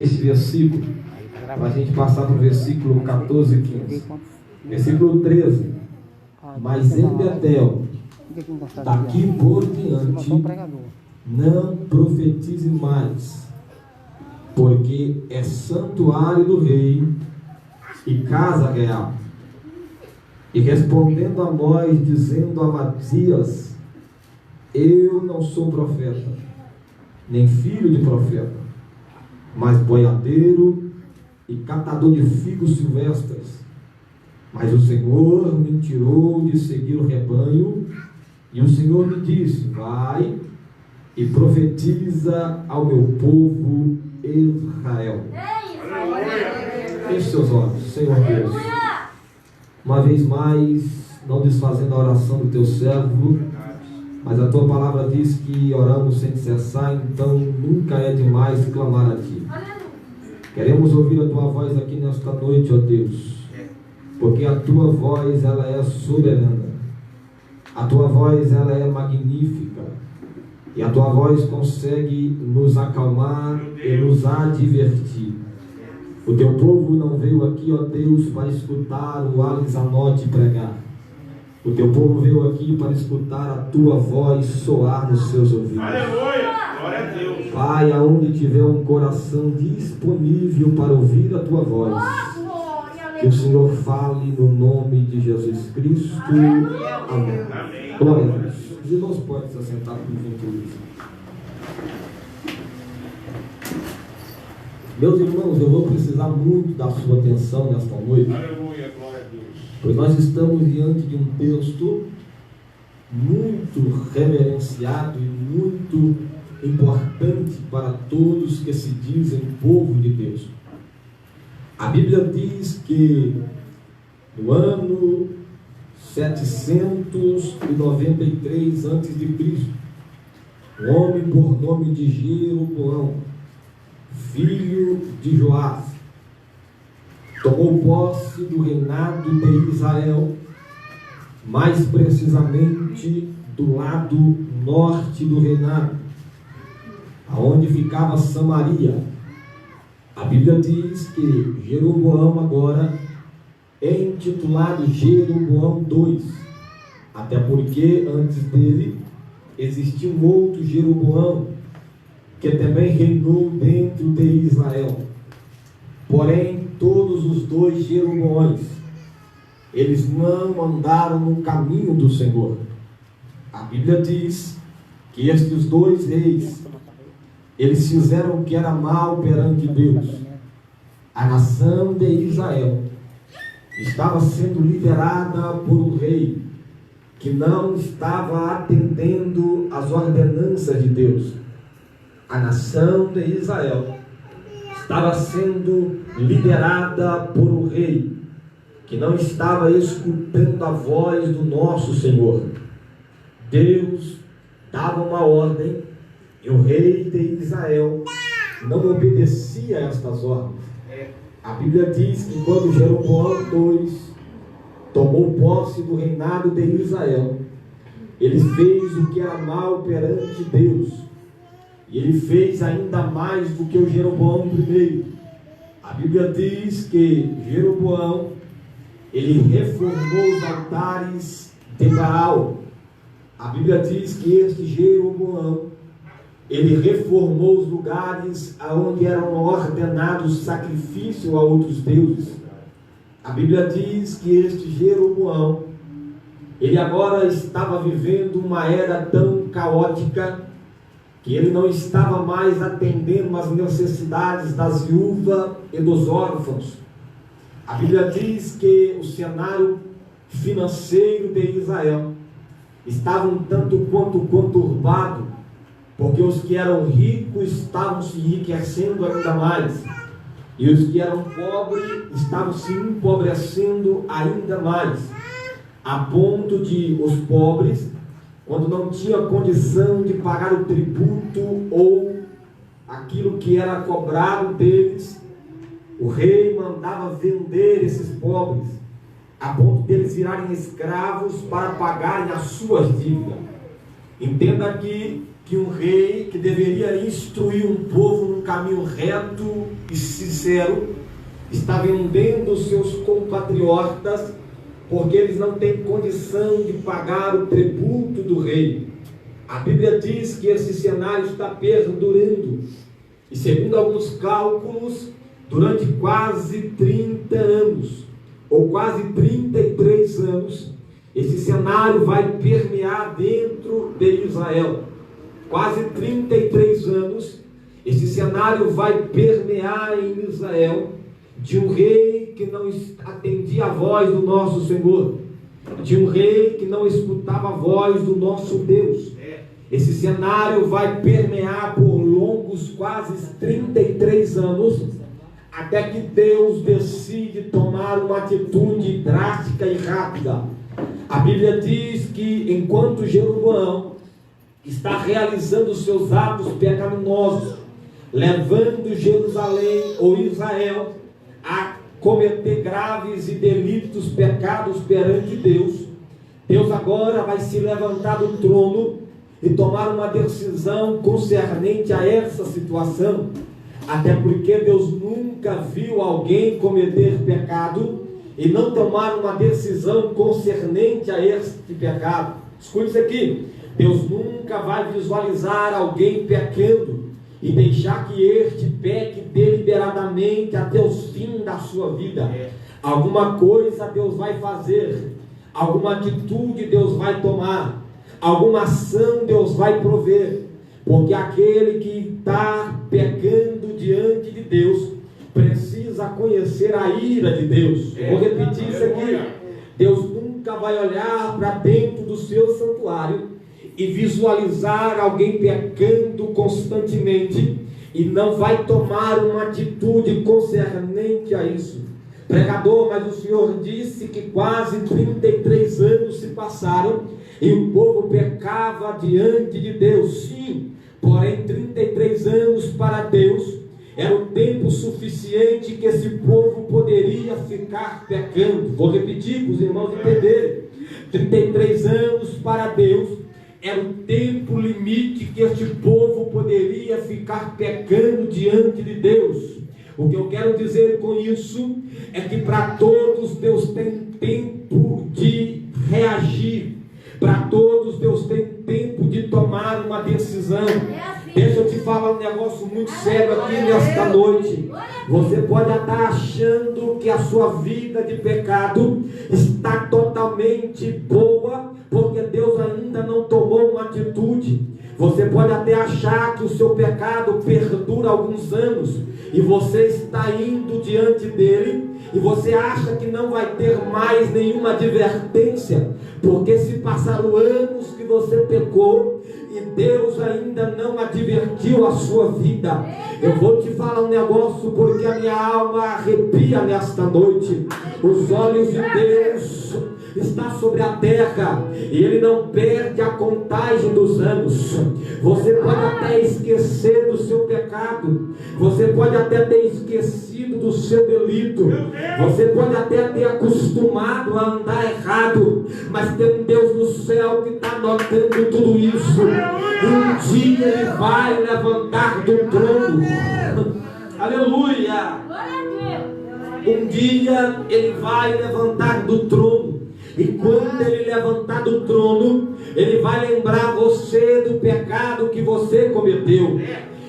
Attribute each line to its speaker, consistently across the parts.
Speaker 1: esse versículo, para a gente passar para o versículo 14 e 15. Versículo 13. Mas em Betel, daqui por diante, não profetize mais, porque é santuário do rei e casa real. E respondendo a nós, dizendo a Matias: eu não sou profeta, nem filho de profeta, mas boiadeiro e catador de figos silvestres. Mas o Senhor me tirou de seguir o rebanho, e o Senhor me disse: vai e profetiza ao meu povo Israel. Feche seus olhos, Senhor Deus. Uma vez mais, não desfazendo a oração do teu servo, mas a tua palavra diz que oramos sem cessar, então nunca é demais clamar a ti. Queremos ouvir a tua voz aqui nesta noite, ó Deus, porque a tua voz, ela é soberana, a tua voz, ela é magnífica, e a tua voz consegue nos acalmar e nos advertir. O teu povo não veio aqui, ó Deus, para escutar o Alex Anotti pregar. O teu povo veio aqui para escutar a tua voz soar nos seus ouvidos.
Speaker 2: Aleluia! Glória a Deus!
Speaker 1: Pai, aonde tiver um coração disponível para ouvir a tua voz, que o Senhor fale no nome de Jesus Cristo. Amém. Glória a Deus. Os irmãos podem se assentar por gentileza. Meus irmãos, eu vou precisar muito da sua atenção nesta noite.
Speaker 2: Aleluia, glória a Deus.
Speaker 1: Pois nós estamos diante de um texto muito reverenciado e muito importante para todos que se dizem povo de Deus. A Bíblia diz que no ano 793 a.C., um homem por nome de Jeroboão, filho de Joás, tomou posse do reinado de Israel, mais precisamente do lado norte do reinado, aonde ficava Samaria. A Bíblia diz que Jeroboão agora é intitulado Jeroboão II, até porque antes dele existia um outro Jeroboão que também reinou dentro de Israel. Porém, todos os dois Jeroboões, eles não andaram no caminho do Senhor. A Bíblia diz que estes dois reis, eles fizeram o que era mal perante Deus. A nação de Israel estava sendo liderada por um rei que não estava atendendo às ordenanças de Deus. A nação de Israel estava sendo liderada por um rei que não estava escutando a voz do nosso Senhor. Deus dava uma ordem e o rei de Israel não obedecia a estas ordens. A Bíblia diz que quando Jeroboão II tomou posse do reinado de Israel, ele fez o que era mal perante Deus. E ele fez ainda mais do que o Jeroboão I. A Bíblia diz que Jeroboão, ele reformou os altares de Baal. A Bíblia diz que este Jeroboão, ele reformou os lugares onde eram ordenados sacrifício a outros deuses. A Bíblia diz que este Jeroboão, ele agora estava vivendo uma era tão caótica que ele não estava mais atendendo às necessidades das viúvas e dos órfãos. A Bíblia diz que o cenário financeiro de Israel estava um tanto quanto conturbado, porque os que eram ricos estavam se enriquecendo ainda mais, e os que eram pobres estavam se empobrecendo ainda mais, a ponto de os pobres, quando não tinha condição de pagar o tributo ou aquilo que era cobrado deles, o rei mandava vender esses pobres, a ponto deles virarem escravos para pagarem as suas dívidas. Entenda aqui que um rei que deveria instruir um povo num caminho reto e sincero, está vendendo os seus compatriotas, porque eles não têm condição de pagar o tributo do rei. A Bíblia diz que esse cenário está perdurando, e segundo alguns cálculos, durante quase 30 anos, ou quase 33 anos, esse cenário vai permear dentro de Israel. Quase 33 anos, esse cenário vai permear em Israel, de um rei que não atendia a voz do nosso Senhor, de um rei que não escutava a voz do nosso Deus. Esse cenário vai permear por longos quase 33 anos, até que Deus decide tomar uma atitude drástica e rápida. A Bíblia diz que enquanto Jeroboão está realizando os seus atos pecaminosos, levando Jerusalém ou Israel a cometer graves e delitos, pecados perante Deus, Deus agora vai se levantar do trono e tomar uma decisão concernente a essa situação, até porque Deus nunca viu alguém cometer pecado e não tomar uma decisão concernente a este pecado. Escute isso aqui: Deus nunca vai visualizar alguém pecando e deixar que este peque deliberadamente até o fim da sua vida. Alguma coisa Deus vai fazer, alguma atitude Deus vai tomar, alguma ação Deus vai prover, porque aquele que está pecando diante de Deus precisa conhecer a ira de Deus. Vou repetir isso aqui: Deus nunca vai olhar para dentro do seu santuário e visualizar alguém pecando constantemente e não vai tomar uma atitude concernente a isso. Pregador, mas o Senhor disse que quase 33 anos se passaram e o povo pecava diante de Deus. Sim, porém 33 anos para Deus era o tempo suficiente que esse povo poderia ficar pecando. Vou repetir para os irmãos entenderem: 33 anos para Deus era o tempo limite que este povo poderia ficar pecando diante de Deus. O que eu quero dizer com isso é que para todos Deus tem tempo de reagir, para todos Deus tem tempo de tomar uma decisão. Deixa eu te falar um negócio muito sério aqui nesta noite. Você pode estar achando que a sua vida de pecado está totalmente boa, porque Deus ainda não tomou uma atitude. Você pode até achar que o seu pecado perdura alguns anos, e você está indo diante dele, e você acha que não vai ter mais nenhuma advertência, porque se passaram anos que você pecou, e Deus ainda não advertiu a sua vida. Eu vou te falar um negócio, porque a minha alma arrepia nesta noite. Os olhos de Deus está sobre a terra, e Ele não perde a contagem dos anos. Você pode até esquecer do seu pecado, você pode até ter esquecido do seu delito, você pode até ter acostumado a andar errado, mas tem um Deus no céu que está notando tudo isso. Um dia Ele vai levantar do trono. Aleluia! Um dia Ele vai levantar do trono. E quando Ele levantar do trono, Ele vai lembrar você do pecado que você cometeu.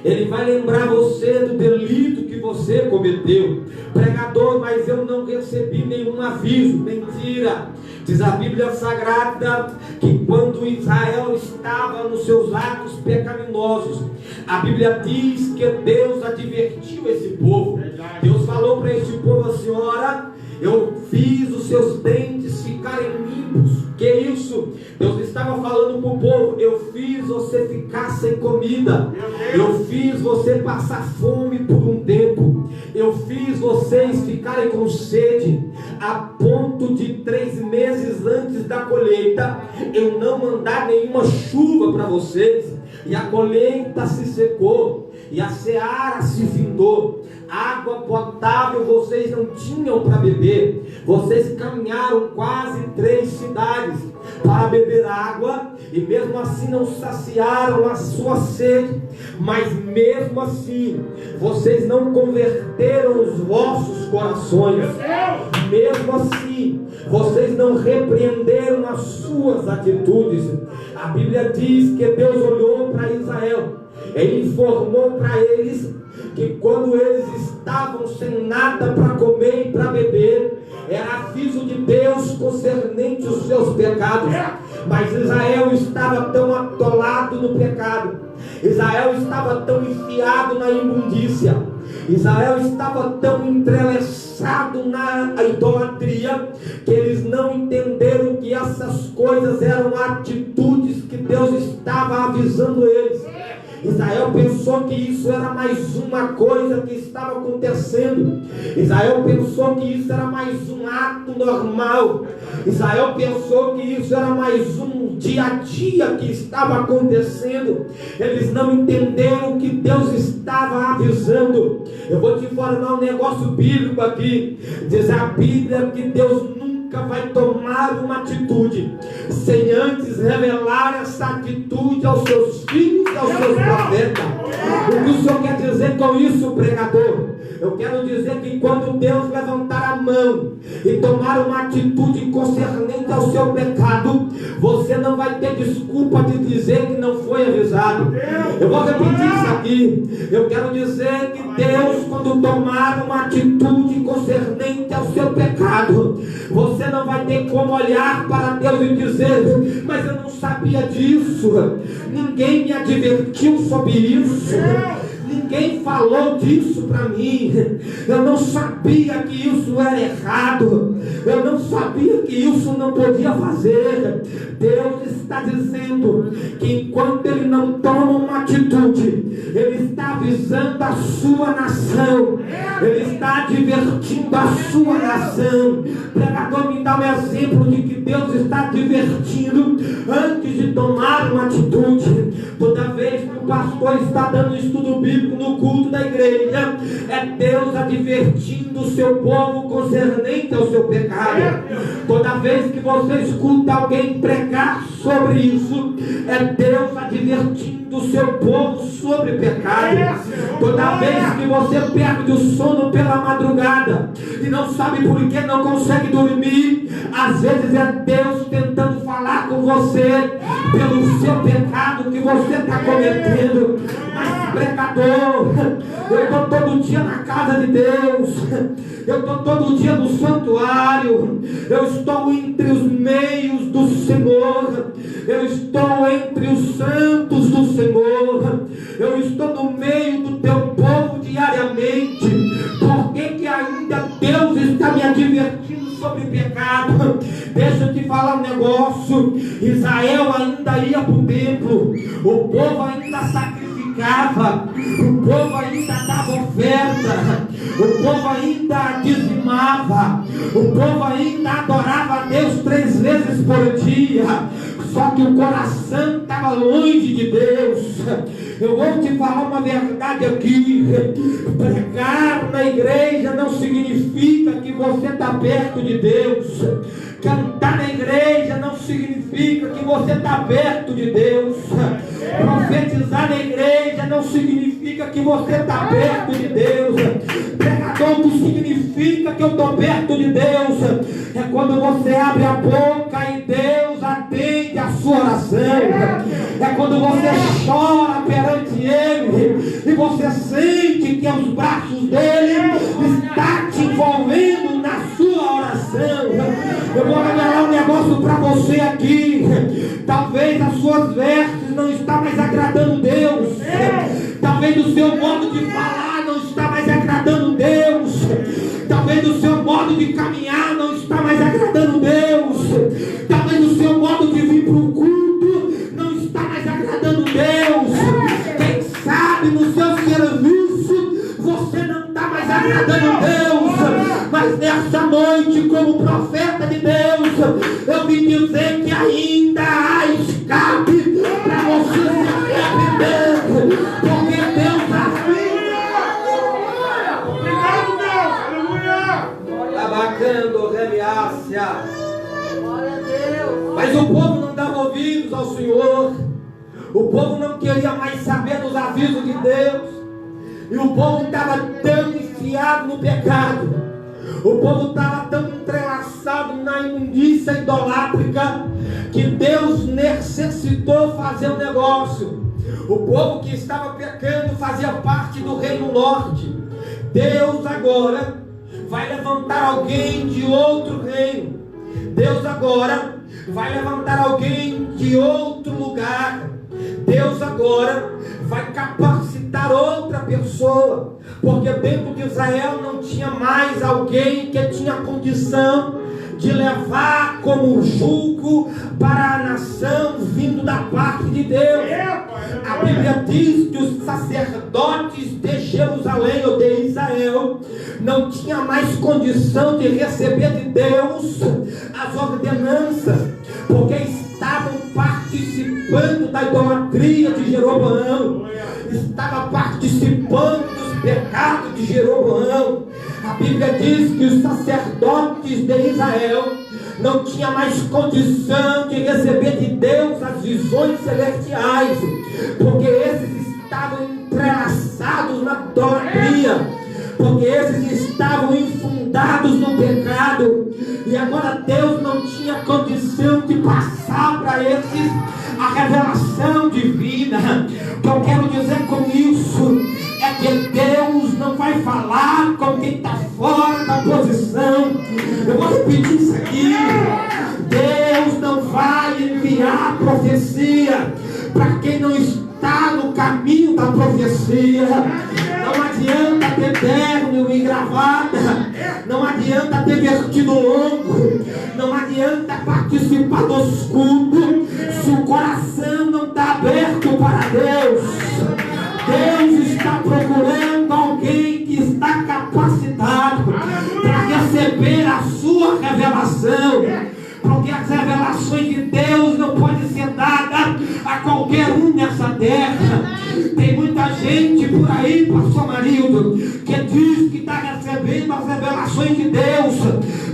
Speaker 1: Ele vai lembrar você do delito que você cometeu. Pregador, mas eu não recebi nenhum aviso. Mentira! Diz a Bíblia Sagrada que quando Israel estava nos seus atos pecaminosos, a Bíblia diz que Deus advertiu esse povo. Deus falou para esse povo assim: ora, eu fiz os seus dentes ficarem limpos. Que isso? Deus estava falando para o povo: eu fiz você ficar sem comida, eu fiz você passar fome por um tempo, eu fiz vocês ficarem com sede, a ponto de 3 meses antes da colheita eu não mandar nenhuma chuva para vocês, e a colheita se secou, e a seara se findou. água potável vocês não tinham para beber. Vocês caminharam quase 3 cidades para beber água e mesmo assim não saciaram a sua sede. Mas mesmo assim vocês não converteram os vossos corações. Mesmo assim vocês não repreenderam as suas atitudes. A Bíblia diz que Deus olhou para Israel e informou para eles que quando eles estavam sem nada para comer e para beber, era aviso de Deus concernente os seus pecados. Mas Israel estava tão atolado no pecado, Israel estava tão enfiado na imundícia, Israel estava tão entrelaçado na idolatria, que eles não entenderam que essas coisas eram atitudes que Deus estava avisando eles. Israel pensou que isso era mais uma coisa que estava acontecendo. Israel pensou que isso era mais um ato normal. Israel pensou que isso era mais um dia a dia que estava acontecendo. Eles não entenderam que Deus estava avisando. Eu vou te informar um negócio bíblico aqui. Diz a Bíblia que Deus nunca vai tomar uma atitude sem antes revelar essa atitude aos seus filhos e aos seus profetas. O que o Senhor quer dizer com isso, pregador? Eu quero dizer que quando Deus levantar a mão e tomar uma atitude concernente ao seu pecado, você não vai ter desculpa de dizer que não foi avisado. Eu vou repetir isso aqui. Eu quero dizer que Deus, quando tomar uma atitude concernente ao seu pecado, você não vai ter como olhar para Deus e dizer: mas eu não sabia disso, ninguém me advertiu sobre isso, ninguém falou disso para mim, eu não sabia que isso era errado, eu não sabia que isso não podia fazer. Deus está dizendo que enquanto Ele não toma uma atitude, Ele está avisando a sua nação, Ele está advertindo a sua nação. Pregador, me dá um exemplo de que Deus está advertindo antes de tomar uma atitude. Toda vez que o pastor está dando estudo bíblico no culto da igreja, é Deus advertindo o seu povo concernente ao seu pecado. Toda vez que você escuta alguém pregar sobre isso, é Deus advertindo o seu povo sobre pecado. Toda vez que você perde o sono pela madrugada e não sabe por que não consegue dormir, às vezes é Deus tentando falar com você pelo seu pecado que você está cometendo. Mas, pregador, eu estou todo dia na casa de Deus, eu estou todo dia no santuário, eu estou entre os meios do Senhor, eu estou entre os santos do Senhor, eu estou no meio do teu povo diariamente. Por que ainda Deus está me advertindo sobre pecado? Deixa eu te falar um negócio. Israel ainda ia para o templo, o povo ainda sacrificava, o povo ainda dava oferta, o povo ainda dizimava, o povo ainda adorava a Deus 3 vezes por dia. Só que o coração estava longe de Deus. Eu vou te falar uma verdade aqui. Pregar na igreja não significa que você está perto de Deus. Cantar na igreja não significa que você está perto de Deus. Profetizar na igreja não significa que você está perto de Deus. Pregador, não significa que eu estou perto de Deus. É quando você abre a boca e Deus atende a sua oração. É quando você chora perante Ele e você sente que os braços dele estão te envolvendo na sua oração. Eu vou revelar um negócio para você aqui. Talvez as suas vestes não estão mais agradando Deus. Talvez o seu modo de falar não está mais agradando Deus. Talvez o seu modo de caminhar não está mais agradando Deus. Talvez o seu modo de vir para o culto não está mais agradando Deus. Quem sabe no seu serviço você não está mais agradando Deus. Mas nessa noite, como profeta de Deus, eu vim dizer que ainda há escape para você se arrepender, porque Deus avisa. Sacando, remiácia.
Speaker 3: Glória a Deus.
Speaker 1: Mas o povo não dava ouvidos ao Senhor. O povo não queria mais saber dos avisos de Deus. E o povo estava tão enfiado no pecado. O povo estava tão entrelaçado na imundícia idolátrica que Deus necessitou fazer um negócio. O povo que estava pecando fazia parte do reino norte. Deus agora vai levantar alguém de outro reino. Deus agora vai levantar alguém de outro lugar. Deus agora vai capacitar outra pessoa, porque dentro de Israel não tinha mais alguém que tinha condição de levar como jugo para a nação vindo da parte de Deus. A Bíblia diz que os sacerdotes de Jerusalém ou de Israel não tinham mais condição de receber de Deus as ordenanças, porque estavam participando da idolatria de Jeroboão, estava participando dos pecados de Jeroboão. A Bíblia diz que os sacerdotes de Israel não tinham mais condição de receber de Deus as visões celestiais, porque esses estavam entrelaçados na idolatria, porque esses estavam infundados no pecado, e agora Deus não tinha condição de passar para esses a revelação divina. O que eu quero dizer com isso é que Deus não vai falar com quem está fora da posição. Eu vou repetir isso aqui: Deus não vai enviar profecia para quem não está no caminho da profecia. Não adianta ter terno e gravata, não adianta ter vestido longo, não adianta participar dos cultos se o coração não está aberto para Deus. Deus está procurando alguém que está capacitado para receber a sua revelação, porque as revelações de Deus não podem ser dadas a qualquer um nessa terra. Tem muita gente por aí, pastor Marildo, que diz que está recebendo as revelações de Deus,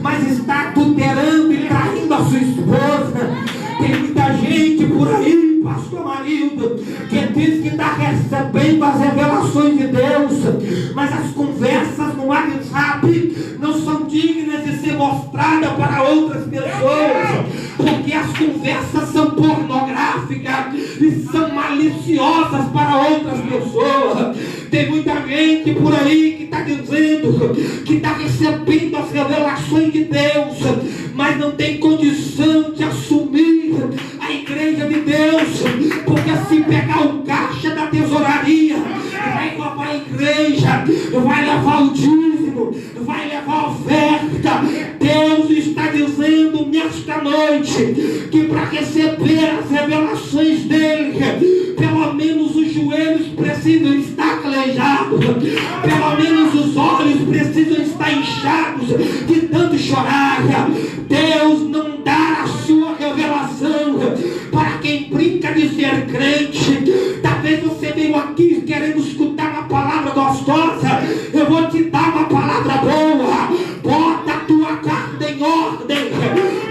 Speaker 1: mas está adulterando e traindo a sua esposa. Tem muita gente por aí, pastor Marildo, que diz que está recebendo as revelações de Deus, mas as conversas no WhatsApp não são dignas de ser mostradas para outras pessoas, porque as conversas são pornográficas e são maliciosas para outras pessoas. Tem muita gente por aí que está dizendo que está recebendo as revelações de Deus, mas não tem condição de assumir a igreja de Deus, porque se pegar o caixa da tesouraria, vai roubar a igreja, vai levar o dízimo, vai levar a oferta. Deus está dizendo nesta noite que para receber as revelações dele, pelo menos os joelhos precisam estar calejados, pelo menos os olhos precisam estar inchados de tanto chorar. Deus não dá a sua revelação para quem brinca de ser crente. Talvez você veio aqui querendo escutar uma palavra gostosa. Eu vou te dar uma palavra boa. Bota a tua carta em ordem,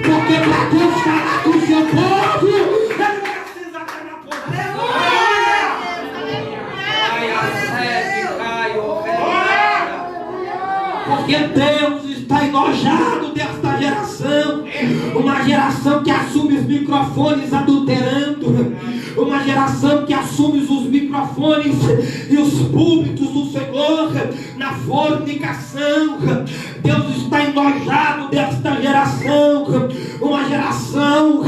Speaker 1: porque para Deus falar com o seu povo, ele precisa estar na posição. Porque Deus está enojado desta geração, uma geração que assume os microfones adulterando, uma geração que assume os microfones e os púlpitos do Senhor na fornicação. Deus está enojado desta geração, uma geração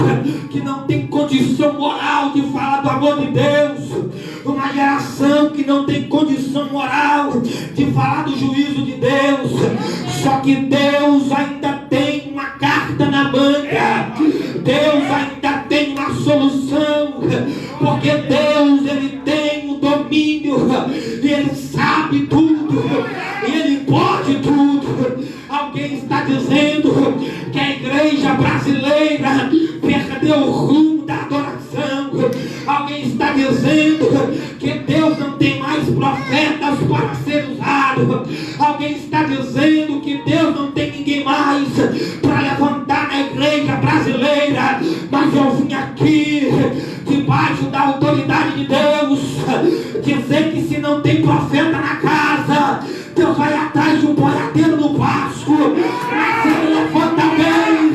Speaker 1: que não tem condição moral de falar do amor de Deus, uma geração que não tem condição moral de falar do juízo de Deus. Só que Deus ainda tem uma carta na manga, Deus ainda tem uma solução, porque Deus, ele tem o domínio, e ele sabe tudo, e ele pode tudo. Alguém está dizendo que a igreja brasileira perdeu o rumo da adoração. Alguém está dizendo que Deus não tem mais profetas para ser usado. Alguém alguém está dizendo que Deus não tem ninguém mais para levantar na igreja brasileira, mas eu vim aqui debaixo da autoridade de Deus dizer que se não tem profeta na casa, Deus vai atrás de um boiadeiro no pasto, mas ele levanta bem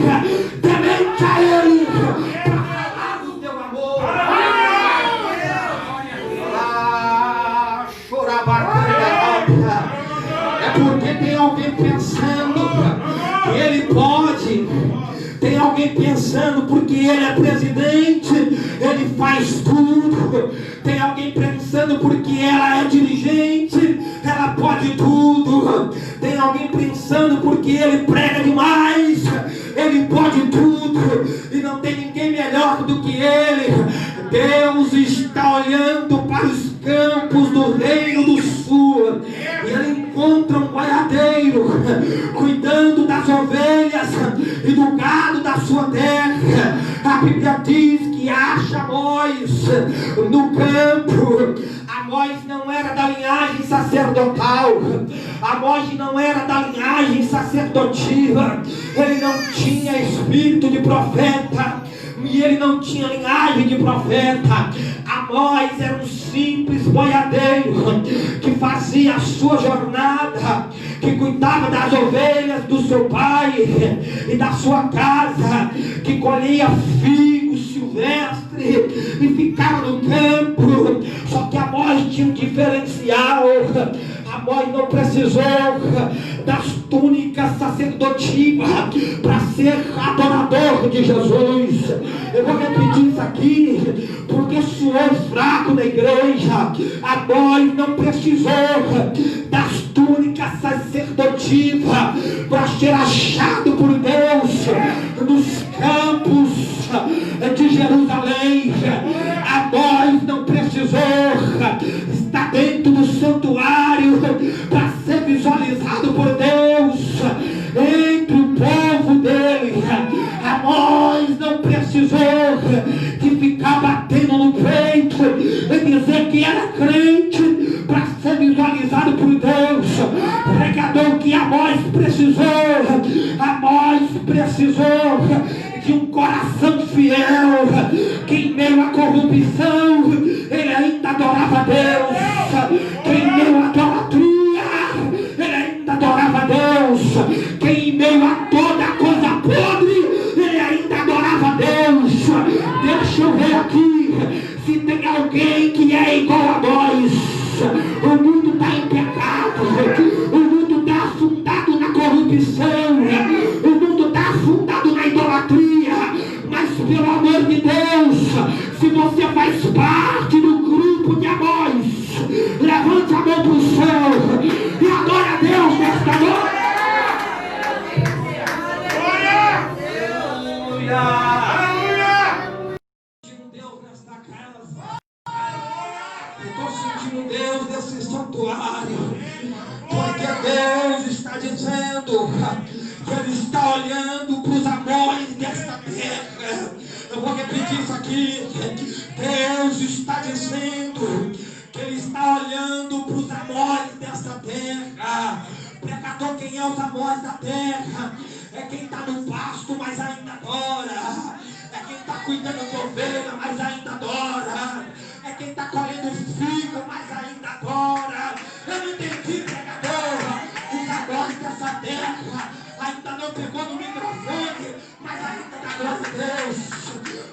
Speaker 1: temente a ele para falar do teu amor. É porque tem alguém pensando que ele pode. Tem alguém pensando porque ele é presidente, ele faz tudo. Tem alguém pensando porque ela é dirigente, ela pode tudo. Tem alguém pensando porque ele prega demais, ele pode tudo. E não tem ninguém melhor do que ele. Deus está olhando para os campos do reino do sul e ele encontra um boiadeiro cuidando das ovelhas e do gado da sua terra. A Bíblia diz que acha Amós no campo. Amós não era da linhagem sacerdotal, Amós não era da linhagem sacerdotiva, ele não tinha espírito de profeta e ele não tinha linhagem de profeta. Amós era um simples boiadeiro que fazia a sua jornada, que cuidava das ovelhas do seu pai e da sua casa, que colhia figos silvestres e ficava no campo. Só que Amós tinha um diferencial. Amós não precisou das túnicas sacerdotivas para ser adorador de Jesus. Eu vou repetir isso aqui porque suou fraco na igreja. Amós não precisou das túnicas sacerdotivas para ser achado por Deus nos campos de Jerusalém. Amós não precisou estar dentro do santuário para ser visualizado por Deus entre o povo dele. Amós não precisou de ficar batendo no peito e dizer que era crente para ser visualizado por Deus. Pregador, que Amós precisou de um coração fiel, que em meio à corrupção ele ainda adorava a Deus, que em meio à idolatria ele ainda adorava a Deus, que em meio a toda coisa podre ele ainda adorava a Deus. Deixa eu ver aqui se tem alguém que é igual a nós. O mundo está em pecado, o mundo está afundado na corrupção, o mundo está afundado na idolatria, mas pelo amor de Deus, se você faz parte do grupo de Amós, levante a mão para o céu e adore a Deus nesta noite. Deus nesse santuário, porque Deus está dizendo que Ele está olhando para os amores desta terra. Eu vou repetir isso aqui. Deus está dizendo que Ele está olhando para os amores desta terra. Pregador, quem é os amores da terra? É quem está no pasto, mas ainda adora. É quem está cuidando de ovelha, mas ainda adora. É quem está colhendo figo, mas ainda adora. Eu não entendi, pregador. Os amores dessa terra ainda não pegou no microfone, mas ainda dá glória a Deus.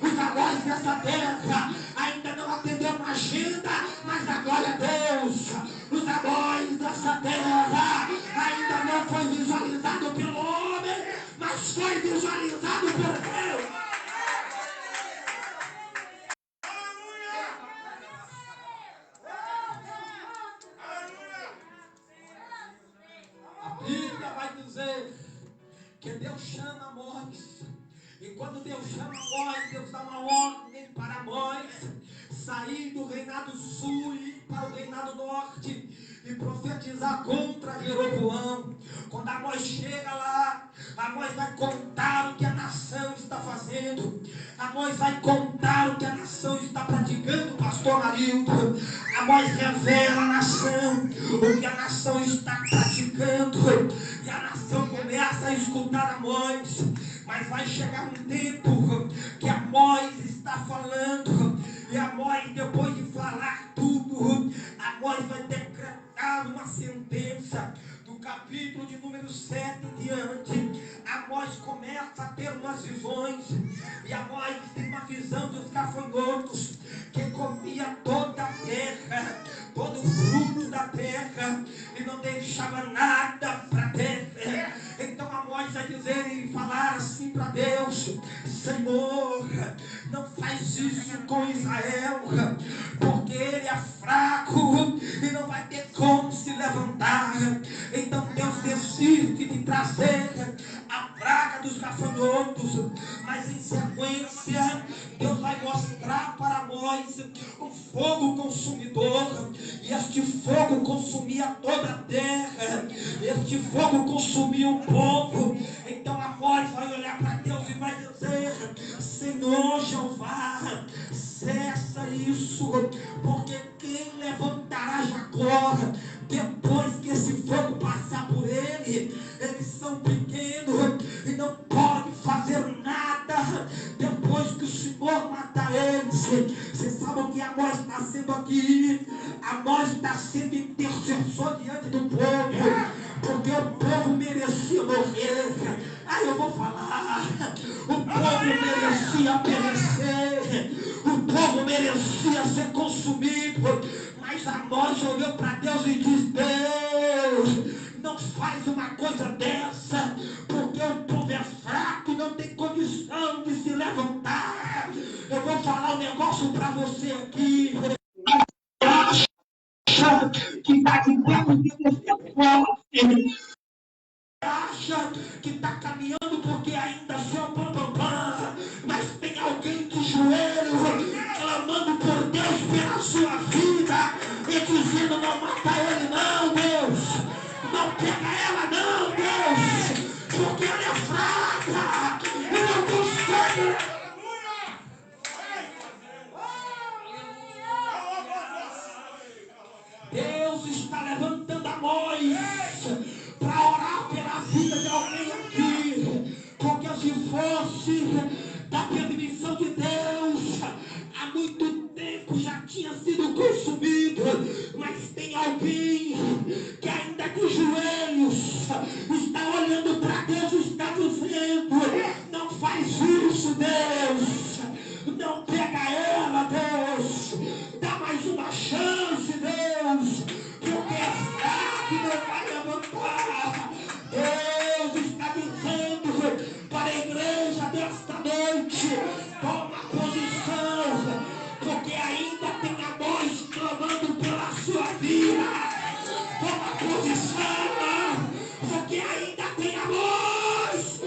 Speaker 1: Os amores dessa terra ainda não atendeu na agenda, mas dá glória a Deus. Os amores dessa terra ainda não foi visualizado pelo homem, mas foi visualizado por Deus. A Bíblia vai dizer que Deus chama Amós, e quando Deus chama Amós, Deus dá uma ordem para Amós sair do reinado sul e ir para o reinado norte e profetizar contra Jeroboão. Quando Amós chega lá, Amós vai contar o que a nação está fazendo, Amós vai contar o que a nação está praticando, pastor Marildo. Amós revela à nação o que a nação está praticando.
Speaker 4: a nação começa a escutar Amós, mas vai chegar um tempo que Amós está falando, e Amós, depois de falar tudo, Amós vai decretar uma sentença. Do capítulo de número 7 em diante, Amós começa a ter umas visões, e Amós tem uma visão dos gafanhotos que comia toda a terra, todo o fruto da terra, e não deixava nada para a terra. Então Amós vai dizer e falar assim para Deus: Senhor, não faz isso com Israel, porque ele é fraco e não vai ter como se levantar. Então Deus decide de trazer a praga dos gafanhotos, mas em sequência Deus vai mostrar para Amós um fogo consumidor, e este fogo consumia toda a terra, este fogo consumia o povo. Então Amós vai olhar para Deus e vai dizer: Senhor Jeová, cessa isso, porque quem levantará Jacó depois que esse fogo passar por ele? Eles são pequenos e não podem fazer nada depois que o Senhor matar eles. Você sabe o que Amós está sendo aqui? Amós está sendo intercessor diante do povo, porque o povo merecia morrer. Aí eu vou falar: o povo merecia perecer, o povo merecia ser consumido. Mas Amós olhou para Deus e disse: Deus, não faz uma coisa dessa, porque o povo é fraco e não tem condição de se levantar. Eu vou falar um negócio para você aqui. Acha que está de perto de você forte, acha que está caminhando porque ainda sou bambambam, mas tem alguém de joelho clamando por Deus pela sua vida e dizendo: não mata ele não, Deus, não pega ela não, Deus, porque ela é fraca e não consegue. Deus está levantando Amós para orar pela vida de alguém aqui, porque se fosse da permissão de Deus, há muito tempo já tinha sido consumido. Mas tem alguém que ainda de joelhos está olhando para Deus e está dizendo: não faz isso, Deus, não pega ela, Deus, dá mais uma chance, Deus, porque é fraco e não vai levantar. Deus está dizendo para a igreja desta noite: toma posição, porque ainda tem Amós clamando pela sua vida. Toma posição, porque ainda tem Amós.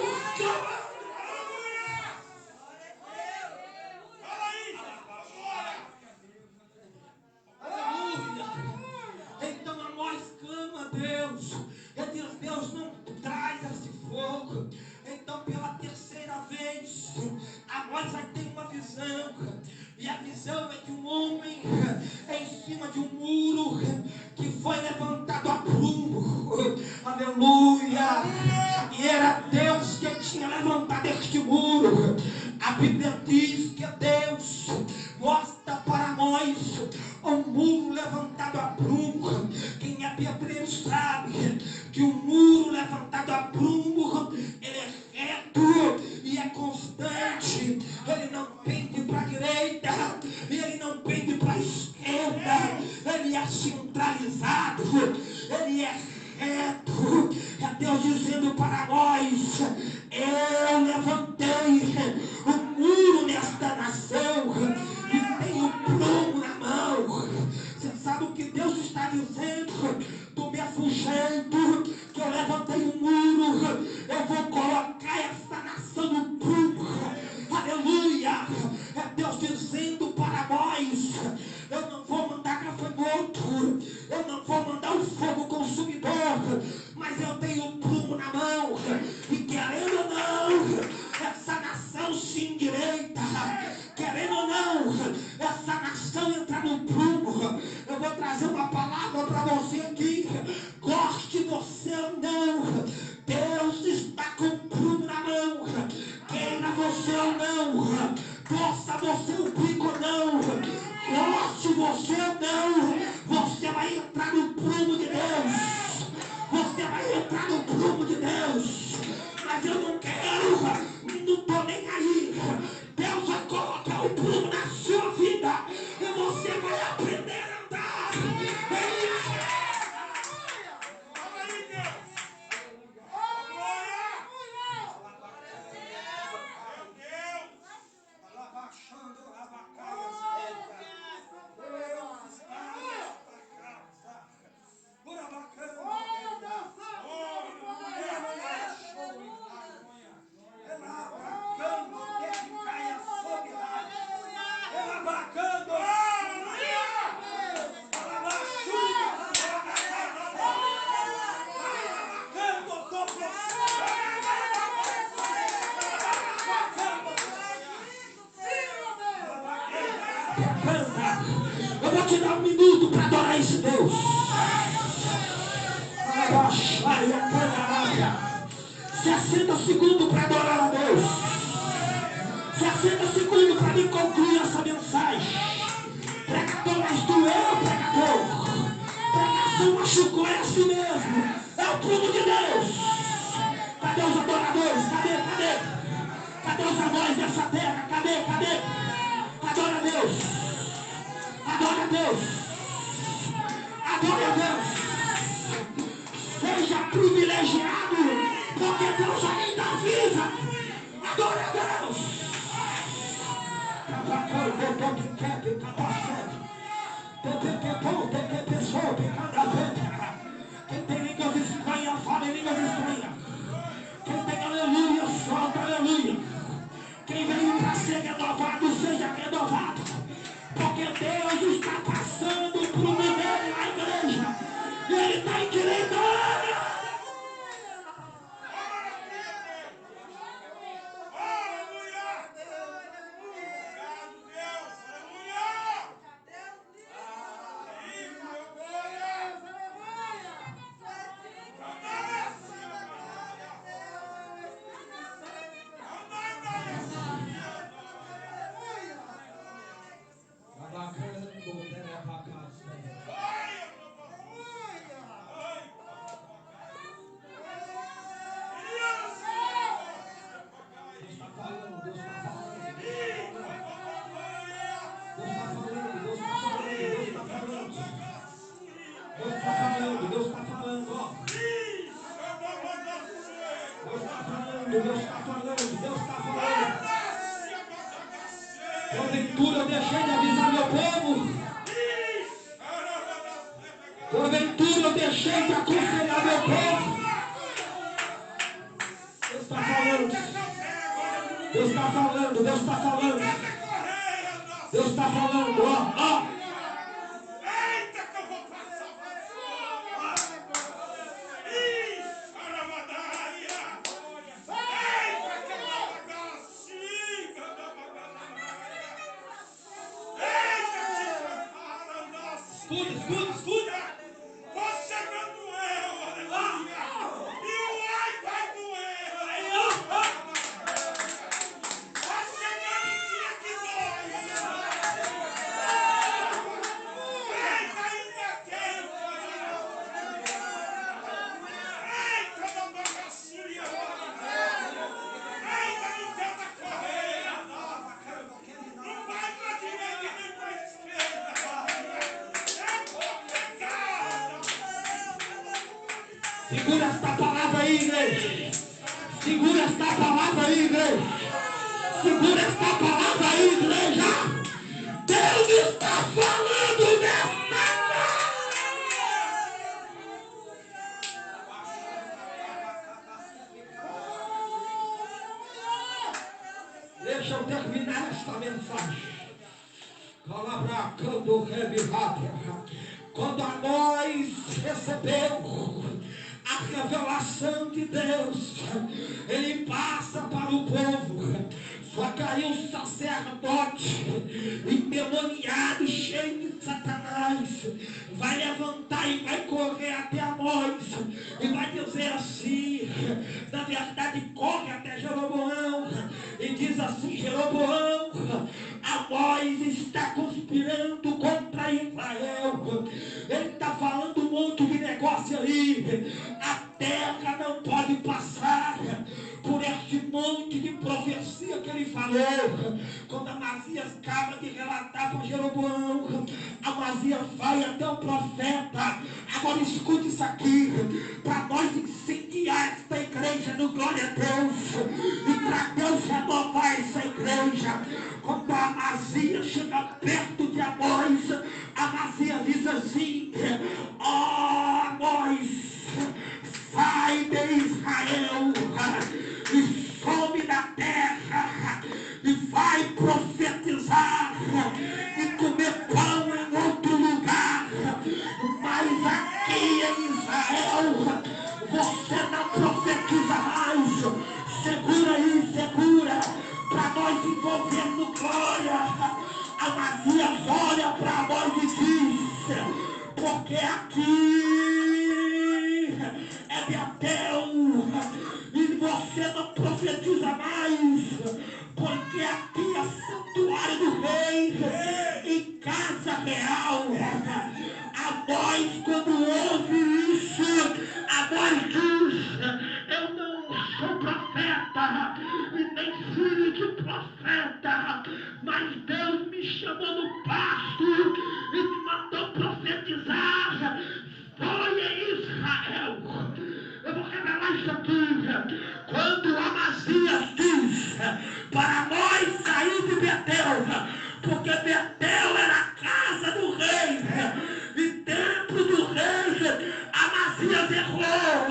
Speaker 4: Então Amós clama a Deus. Ele diz: Deus, não traz esse fogo. Então pela terceira vez Amós vai ter uma visão. E a visão é de um homem em cima de um muro que foi levantado a prumo. Aleluia! E era Deus que tinha levantado este muro. A Bíblia diz que Deus mostra para Amós um muro levantado a prumo. Quem é pedreiro sabe que o muro levantado a prumo, ele é reto e é constante. Ele não pende para a direita e ele não pende para a esquerda. Ele é centralizado, ele é reto. É Deus dizendo para nós: eu levantei um muro nesta nação e tenho um prumo na mão. Você sabe o que Deus está dizendo? Do mesmo jeito que eu levantei um muro, eu vou colocar essa nação no prumo. Aleluia! É Deus dizendo para nós: eu não vou mandar gafanhoto, eu não vou mandar um fogo consumidor, mas eu tenho um prumo na mão. E querendo ou não, essa nação se endireita. Querendo ou não, essa nação entra no prumo. Eu vou trazer uma palavra para você aqui. Goste você ou não, Possa você o bico ou não, goste você ou não, você vai entrar no prumo de Deus. Você vai entrar no prumo de Deus. Mas eu não quero, não estou nem aí. Deus vai colocar o prumo na sua vida e você vai aprender a andar. Eu vou te dar 1 minuto para adorar esse Deus. 60 segundos para adorar a Deus. 60 segundos para me concluir essa mensagem. Pregador, mas tu é o pregador. Pregação machucou, é assim mesmo. É o prumo de Deus. Cadê os adoradores? Cadê? Cadê os amores dessa terra? Cadê? Adora a Deus. Adora a Deus. Adora a Deus. Seja privilegiado, porque Deus ainda avisa. Adora a Deus. Quem tem línguas estranhas, fala em línguas estranhas. Quem tem aleluia, solta aleluia. Quem veio para ser renovado, seja renovado. Porque Deus está passando por um nível na igreja. E Ele está endireitando. Deus está falando. Porventura eu deixei de avisar meu povo. Porventura eu deixei de aconselhar meu povo. Deus está falando. Deus está falando. Deus está falando. Deus está falando. Ó. Escuta. Tô chegando eu, aleluia. E o ai vai doer, aleluia. Tá chegando o dia que dói. Eita, ainda tempo. Eita, não bagacinha. Eita, não deu pra correr. Não vai pra direita nem pra esquerda. Segura esta palavra aí, igreja. Segura esta palavra aí, igreja. Segura esta palavra aí, igreja. Deus está falando nesta noite. Deixa eu terminar esta mensagem. Quando a nós recebeu a revelação de Deus, Ele passa para o povo. Só que aí o sacerdote endemoniado, cheio de Satanás, vai levantar e vai correr até Amós e vai dizer assim, na verdade corre até Jeroboão e diz assim: Jeroboão, que ele falou. Quando Amazias acaba de relatar para Jeroboão, Amazias vai até o profeta. Agora escute isso aqui, para nós incendiar esta igreja no glória a Deus, e para Deus renovar essa igreja. Quando Amazias chega perto de Amós, Amazias diz assim: ó Amós, sai de Israel e some da terra e vai profetizar e comer pão em outro lugar, mas aqui em Israel você não profetiza mais. Segura aí, segura, para nós envolver no glória. Amazias olha para nós e diz: porque aqui é Betel e você não profetiza mais, porque aqui é santuário do rei e casa real. Amós, quando ouve isso, Amós diz: eu não sou profeta e nem filho de profeta, mas Deus me chamou no pasto e me mandou profetizar. Foi em Israel. Eu vou revelar isso aqui. Quando Amazias diz para nós sair de Betel, porque Betel era a casa do rei, e dentro do rei Amazias errou,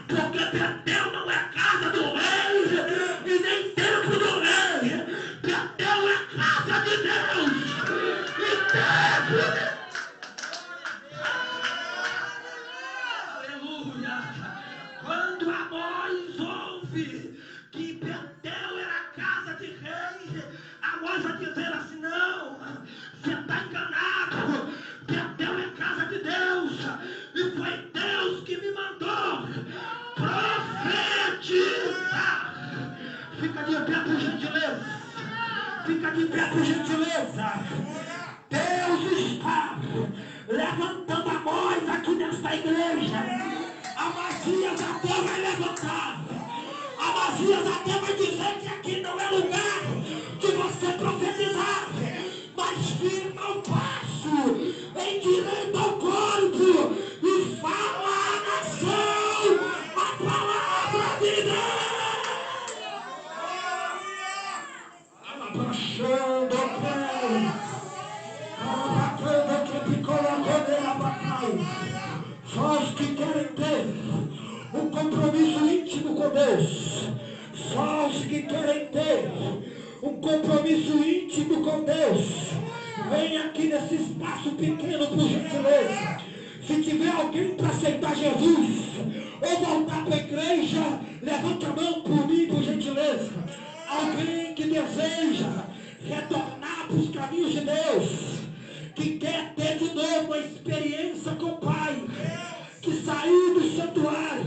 Speaker 4: porque Betel não é casa do rei e nem templo do rei. Betel é casa de Deus e templo de Deus. Quando Amós ouve que Betel era a casa de rei, Amós vai dizer assim: não, você está enganado. Betel é casa de Deus e foi Deus que me mandou profetizar. Fica de pé por gentileza. Fica de pé por gentileza. Deus está levantando Amós aqui nesta igreja. Amazias até vai levantar. Amazias até vai dizer que aqui não é lugar de você profetizar, mas firma o passo, em direito ao corpo e fala à nação a palavra de Deus. Abaixando o pé, abaixando que ficou a bandeira para trás. Só os que querem ter um compromisso íntimo com Deus, só os que querem ter um compromisso íntimo com Deus, vem aqui nesse espaço pequeno, por gentileza. Se tiver alguém para aceitar Jesus ou voltar para a igreja, levante a mão por mim, por gentileza. Alguém que deseja retornar para os caminhos de Deus, que quer ter de novo uma experiência com o Pai, que saiu do santuário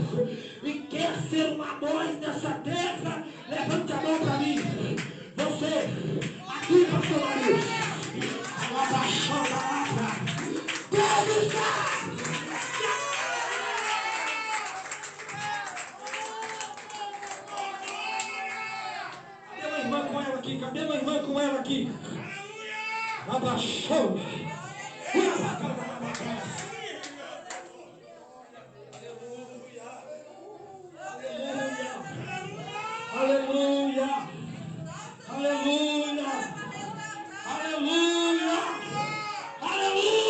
Speaker 4: e quer ser um Amós nessa terra, levante a mão para mim. Você, aqui, pastor Maris, abaixando a lata, Deus está! Cadê uma irmã com ela aqui? Cadê uma irmã com ela aqui? Abaixou. Aleluia. Aleluia. Aleluia. Aleluia.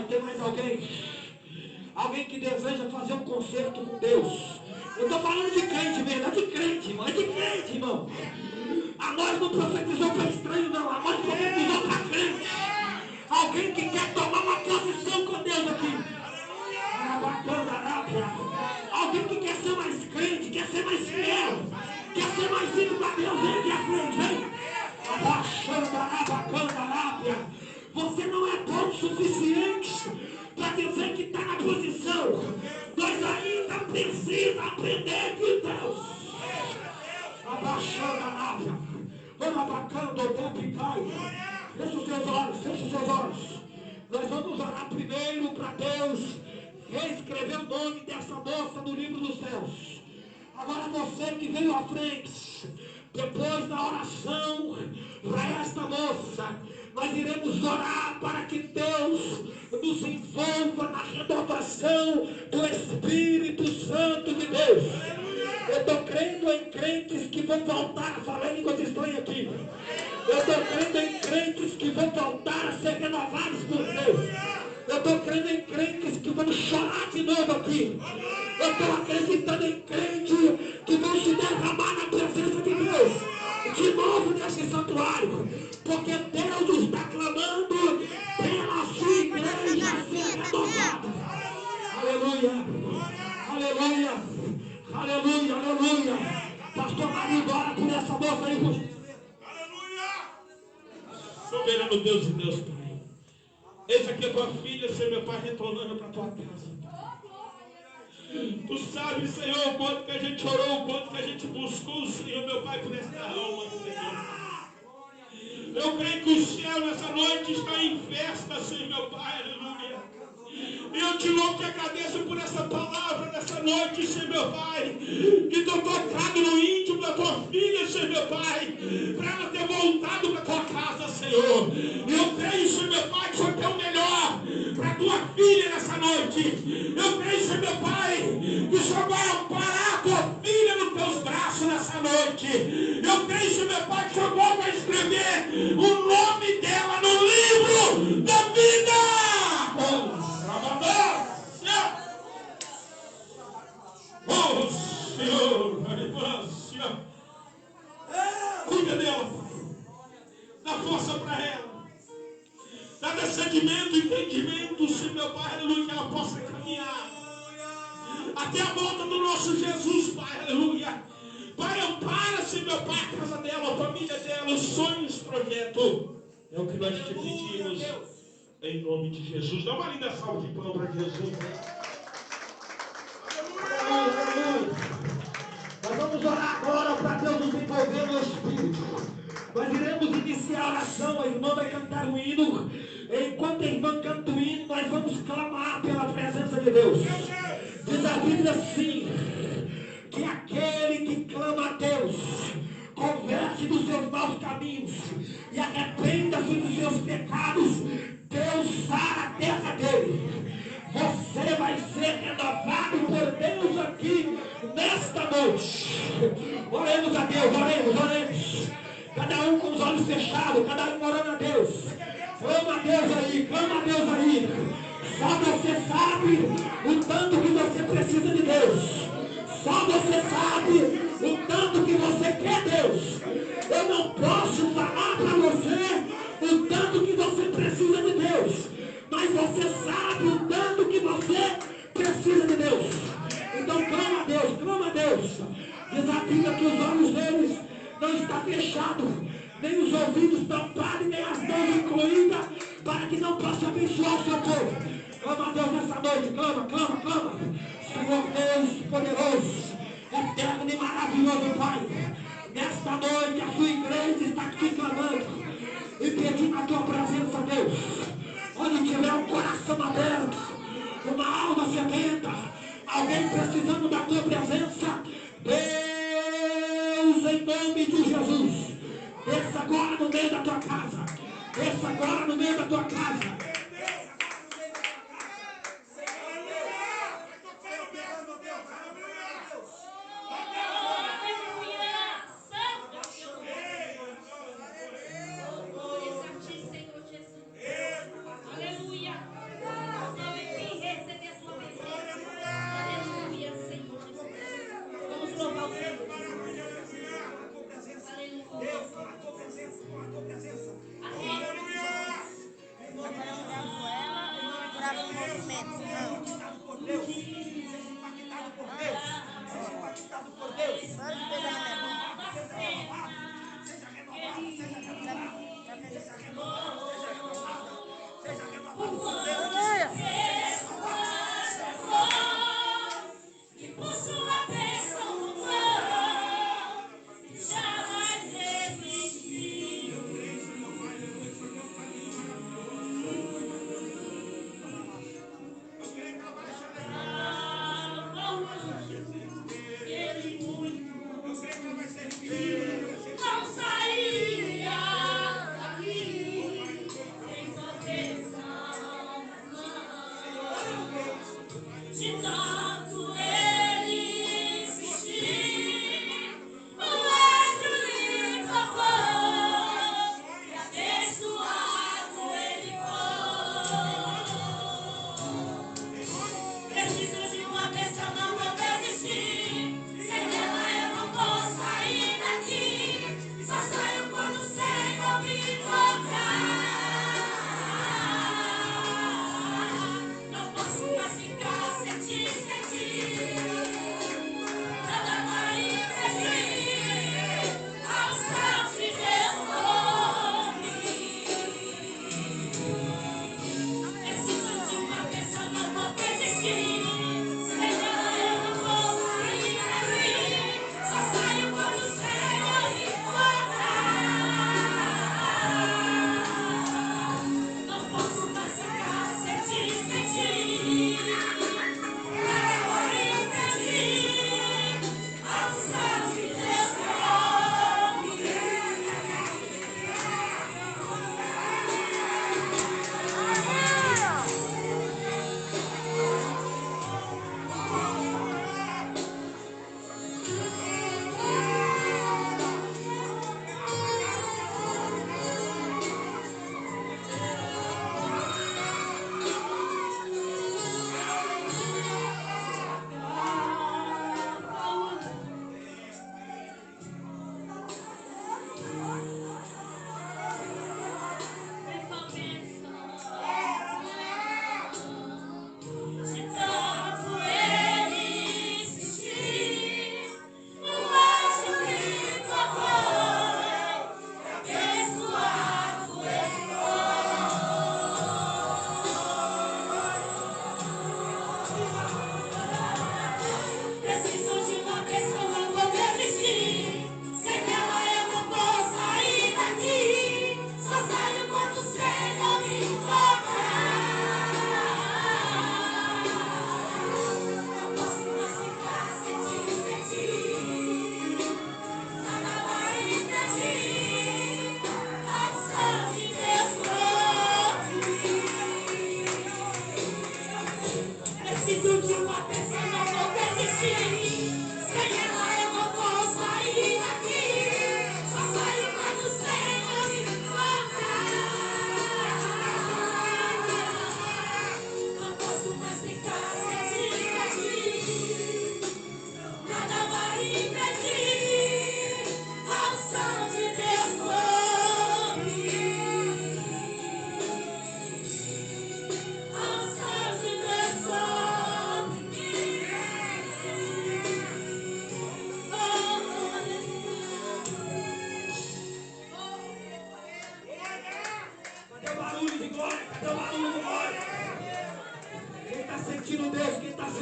Speaker 4: Tem mais alguém? Alguém que deseja fazer um concerto com Deus? Eu estou falando de crente mesmo, é de crente, irmão. É de crente, irmão. Amós não profetizou para estranho, não. Amós profetizou para crente. Alguém que quer tomar uma posição com Deus aqui. Alguém que quer ser mais crente, quer ser mais fiel, quer ser mais íntimo a Deus, vem aqui à frente, vem. Você não é bom o suficiente para dizer que está na posição. Nós ainda precisamos aprender de Deus. Abaixando a lábia. Vamos abacando o tempo e cai. Feche os seus olhos, feche os seus olhos. Nós vamos orar primeiro para Deus reescrever o nome dessa moça no livro dos céus. Agora você que veio à frente, depois da oração para esta moça, nós iremos orar para que Deus nos envolva na renovação do Espírito Santo de Deus. Eu estou crendo em crentes que vão voltar a falar em línguas estranhas aqui. Eu estou crendo em crentes que vão voltar a ser renovados por Deus. Eu estou crendo em crentes que vão chorar de novo aqui. Eu estou acreditando em crentes que vão se derramar na presença de Deus de novo nesse santuário, porque Deus está clamando pela sua igreja ser renovada. Aleluia, aleluia, aleluia, aleluia. Pastor Marinho, ora por essa moça aí.
Speaker 2: Aleluia.
Speaker 4: Soberano Deus e Deus Pai, eis aqui a tua filha, Senhor meu Pai, retornando para a tua casa. Tu sabes, Senhor, o quanto que a gente orou, o quanto que a gente buscou, Senhor, meu Pai, por esta alma, Senhor. Eu creio que o céu nessa noite está em festa, Senhor, meu Pai, aleluia. E eu te louvo e agradeço por essa palavra nessa noite, Senhor, meu Pai, que tu tocado no íntimo da tua filha, Senhor, meu Pai, para ela ter voltado para a tua casa, Senhor. E eu creio, Senhor, meu Pai, que o Senhor tem o melhor para a tua filha nessa noite. Eu creio, Senhor, meu Pai, que o Senhor vai amparar a tua filha nos teus braços nessa noite. Eu creio, Senhor, meu Pai, que o Senhor vai escrever o nome dela no livro da vida. Oh, Senhor, cuida dela, Pai. Dá força para ela. Dá discernimento, entendimento, Senhor, meu Pai, aleluia, que ela possa caminhar até a volta do nosso Jesus, Pai, aleluia. Pai, ampara, Senhor, meu Pai, a casa dela, a família dela, os sonhos, projeto. É o que nós te pedimos, em nome de Jesus. Dá uma linda salva de palmas para Jesus. Nós vamos orar agora para Deus nos envolver no Espírito. Nós iremos iniciar a oração. A irmã vai cantar um hino. Enquanto a irmã canta o hino, nós vamos clamar pela presença de Deus. Diz a Bíblia assim, que aquele que clama a Deus, converte dos seus maus caminhos e arrependa-se dos seus pecados, Deus sara a terra dele. Você vai ser renovado por Deus aqui nesta noite. Oremos a Deus, oremos. Cada um com os olhos fechados, cada um orando a Deus. Clama a Deus aí. Só você sabe o tanto que você precisa de Deus. Só você sabe o tanto que você quer Deus. Eu não posso falar para você o tanto que você precisa de Deus. Mas você sabe o tanto que você precisa de Deus. Então clama a Deus. Diz a Bíblia que os olhos deles não estão fechados, nem os ouvidos tampados, nem as mãos incluídas, para que não possa abençoar o seu povo. Clama a Deus nessa noite, clama. Senhor Deus poderoso, eterno e maravilhoso Pai, nesta noite a sua igreja está aqui clamando e pedindo a tua presença, Deus. Onde tiver um coração aberto, uma alma sedenta, alguém precisando da tua presença, Deus, em nome de Jesus, desça agora no meio da tua casa.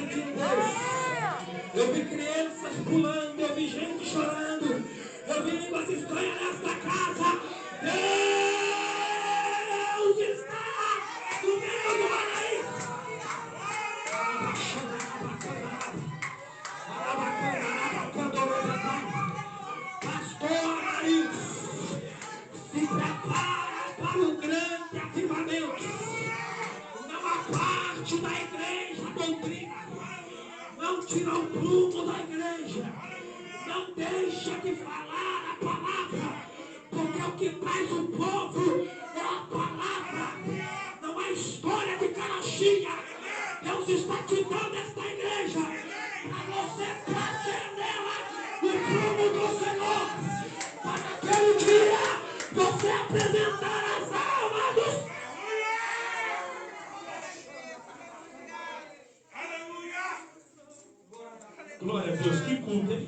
Speaker 4: de Deus. Eu vi crianças pulando, eu vi gente chorando, eu vi línguas estranhas nesta casa. Deus está no meio do paraíso. Pastor Amarildo, se prepara para um grande avivamento. Não há parte da igreja doutrina. Não tira o prumo da igreja. Não deixa de falar a palavra. Porque o que traz o povo é a palavra. Não é história de carochinha. Deus está te dando esta igreja para você trazer nela o prumo do Senhor. Para aquele dia você apresentar as almas dos... Glória a Deus, que culto, hein?